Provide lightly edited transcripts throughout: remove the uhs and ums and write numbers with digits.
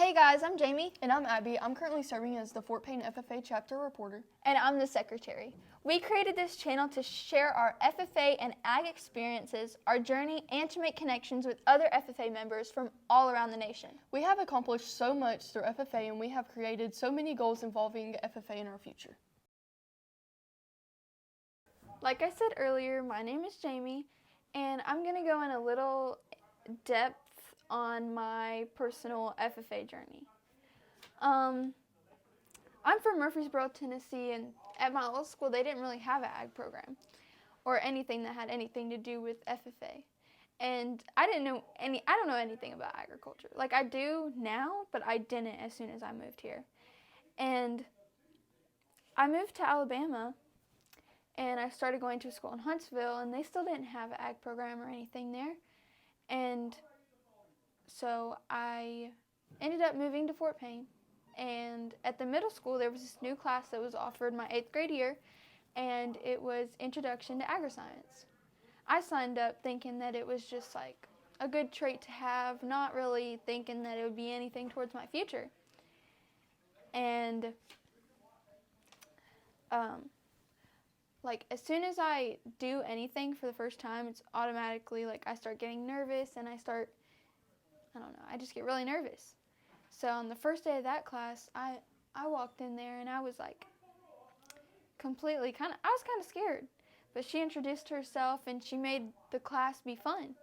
Hey guys, I'm Jamie. And I'm Abby. I'm currently serving as the Fort Payne FFA chapter reporter. And I'm the secretary. We created this channel to share our FFA and ag experiences, our journey, and to make connections with other FFA members from all around the nation. We have accomplished so much through FFA, and we have created so many goals involving FFA in our future. Like I said earlier, my name is Jamie, and I'm going to go in a little depth on my personal FFA journey. I'm from Murfreesboro, Tennessee, and at my old school they didn't really have an ag program or anything that had anything to do with FFA. And I don't know anything about agriculture. Like I do now, but I didn't as soon as I moved here. And I moved to Alabama and I started going to a school in Huntsville, and they still didn't have an ag program or anything there. And so I ended up moving to Fort Payne, and at the middle school there was this new class that was offered my 8th grade year, and it was Introduction to Agriscience. I signed up thinking that it was just like a good trait to have, not really thinking that it would be anything towards my future. And like as soon as I do anything for the first time, it's automatically like I start getting nervous, and I just get really nervous. So on the first day of that class, I walked in there and I was like I was kind of scared. But she introduced herself and she made the class be fun.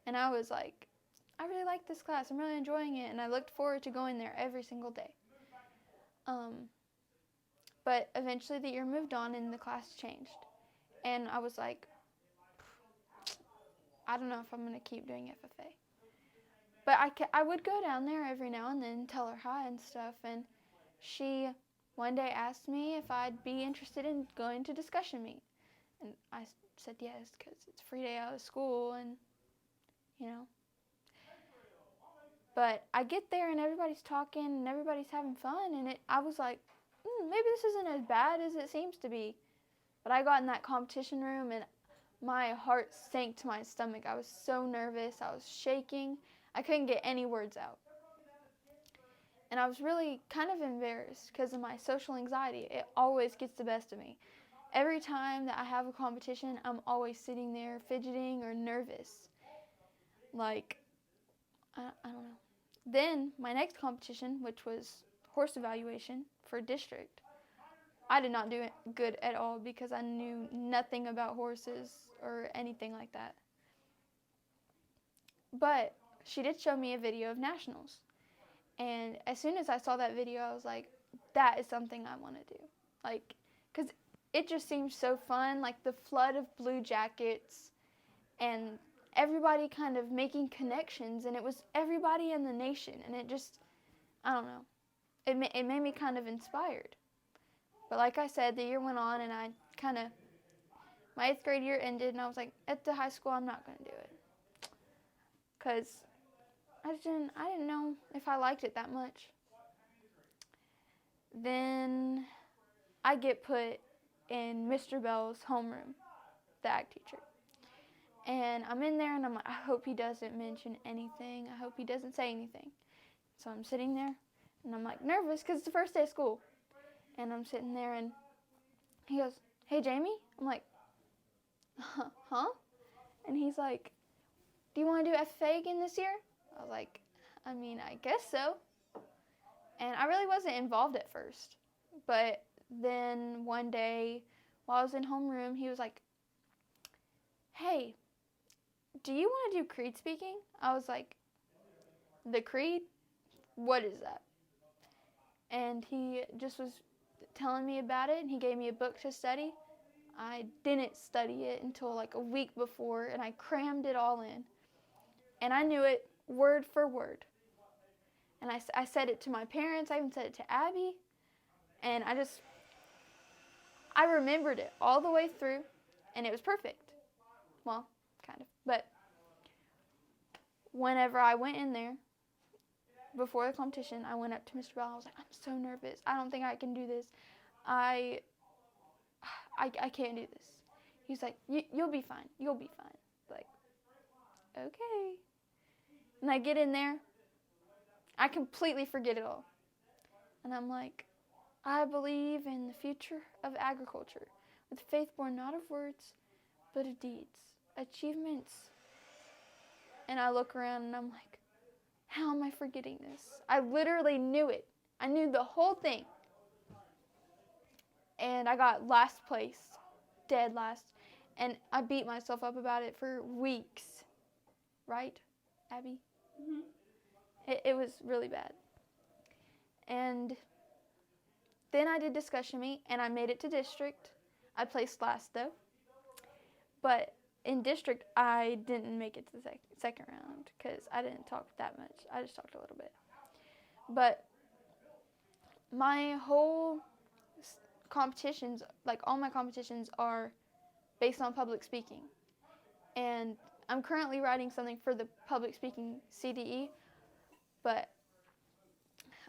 And I was like, I really like this class. I'm really enjoying it, and I looked forward to going there every single day. But eventually the year moved on and the class changed. And I was like, I don't know if I'm going to keep doing FFA. But I would go down there every now and then, tell her hi and stuff, and she one day asked me if I'd be interested in going to discussion meet. And I said yes, because it's a free day out of school, and, you know. But I get there, and everybody's talking, and everybody's having fun, and I was like, maybe this isn't as bad as it seems to be. But I got in that competition room, and my heart sank to my stomach. I was so nervous. I was shaking. I couldn't get any words out. And I was really kind of embarrassed because of my social anxiety. It always gets the best of me. Every time that I have a competition, I'm always sitting there fidgeting or nervous. Like, I don't know. Then my next competition, which was horse evaluation for district, I did not do it good at all because I knew nothing about horses or anything like that. But she did show me a video of nationals. And as soon as I saw that video, I was like, that is something I want to do. Like, because it just seemed so fun, like the flood of blue jackets and everybody kind of making connections, and it was everybody in the nation, and it just, I don't know, it made me kind of inspired. But like I said, the year went on, and my 8th grade year ended, and I was like, at the high school, I'm not going to do it. Because I didn't know if I liked it that much. Then I get put in Mr. Bell's homeroom, the ag teacher. And I'm in there, and I'm like, I hope he doesn't mention anything. I hope he doesn't say anything. So I'm sitting there, and I'm like nervous because it's the first day of school. And I'm sitting there, and he goes, hey, Jamie? I'm like, huh? And he's like, do you want to do FFA again this year? I was like, I mean, I guess so. And I really wasn't involved at first. But then one day, while I was in homeroom, he was like, hey, do you want to do creed speaking? I was like, the creed? What is that? And he just was telling me about it, and he gave me a book to study. I didn't study it until like a week before, and I crammed it all in. And I knew it word for word. And I said it to my parents. I even said it to Abby. And I remembered it all the way through, and it was perfect. Well, kind of. But whenever I went in there, before the competition, I went up to Mr. Bell. I was like, I'm so nervous. I don't think I can do this. I can't do this. He's like, you'll be fine. You'll be fine. Like, okay. And I get in there, I completely forget it all. And I'm like, I believe in the future of agriculture, with faith born not of words, but of deeds, achievements. And I look around and I'm like, how am I forgetting this? I literally knew it. I knew the whole thing. And I got last place, dead last. And I beat myself up about it for weeks. Right, Abby? Mm-hmm. It was really bad. And then I did discussion meet, and I made it to district. I placed last, though. But in district, I didn't make it to the second round because I didn't talk that much. I just talked a little bit. But my whole competitions, like all my competitions, are based on public speaking. And I'm currently writing something for the public speaking CDE, but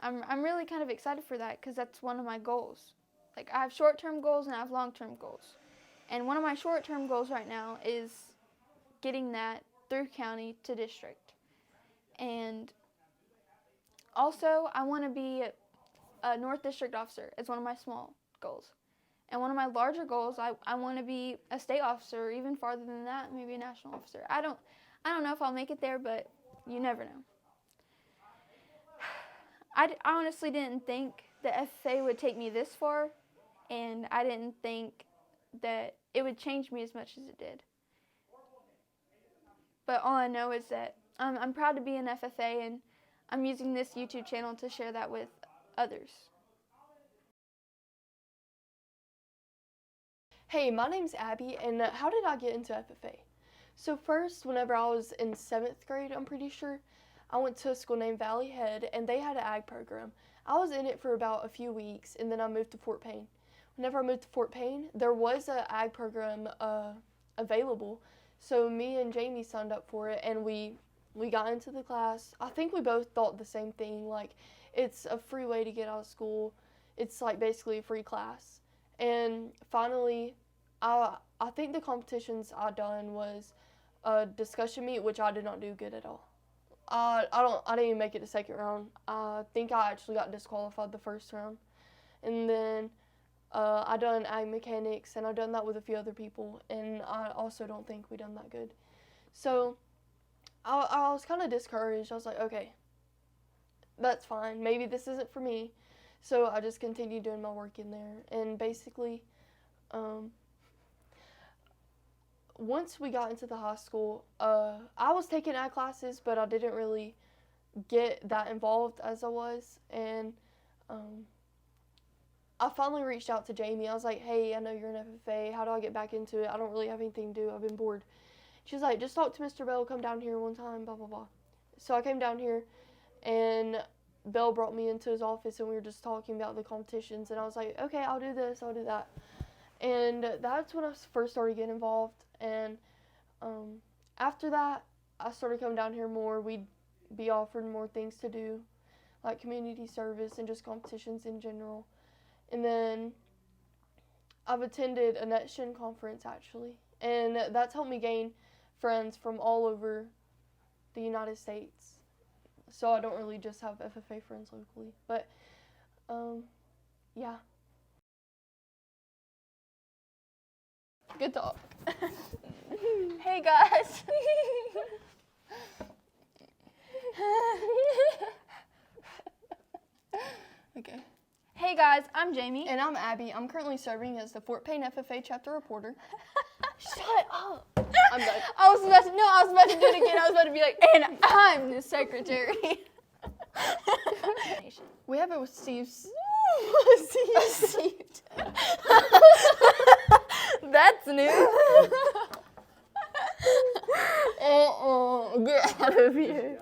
I'm really kind of excited for that because that's one of my goals. Like, I have short-term goals and I have long-term goals. And one of my short-term goals right now is getting that through county to district. And also, I want to be a North District officer. It's one of my small goals. And one of my larger goals, I want to be a state officer, or even farther than that, maybe a national officer. I don't know if I'll make it there, but you never know. I honestly didn't think the FFA would take me this far, and I didn't think that it would change me as much as it did. But all I know is that I'm proud to be an FFA, and I'm using this YouTube channel to share that with others. Hey, my name's Abby, and how did I get into FFA? So first, whenever I was in 7th grade, I'm pretty sure, I went to a school named Valley Head, and they had an ag program. I was in it for about a few weeks, and then I moved to Fort Payne. Whenever I moved to Fort Payne, there was an ag program available, so me and Jamie signed up for it, and we got into the class. I think we both thought the same thing, like, it's a free way to get out of school. It's like basically a free class. And finally, I think the competitions I done was a discussion meet, which I did not do good at all. I didn't even make it to second round. I think I actually got disqualified the first round. And then I done ag mechanics, and I done that with a few other people, and I also don't think we done that good. So I was kind of discouraged. I was like, okay, that's fine. Maybe this isn't for me. So I just continued doing my work in there. And basically, once we got into the high school, I was taking ag classes, but I didn't really get that involved as I was. And I finally reached out to Jamie. I was like, hey, I know you're an FFA. How do I get back into it? I don't really have anything to do. I've been bored. She was like, just talk to Mr. Bell. Come down here one time, blah, blah, blah. So I came down here, and Bell brought me into his office, and we were just talking about the competitions. And I was like, okay, I'll do this, I'll do that. And that's when I first started getting involved. And after that, I started coming down here more. We'd be offered more things to do, like community service and just competitions in general. And then I've attended a NetShin conference, actually, and that's helped me gain friends from all over the United States. So I don't really just have FFA friends locally, but yeah. Good talk. Hey guys. Okay. Hey guys, I'm Jamie. And I'm Abby. I'm currently serving as the Fort Payne FFA chapter reporter. Shut up. I'm done. I was about to do it again. I was about to be like, and I'm the secretary. We have it with Steve. Steve. That's new. Get out of here.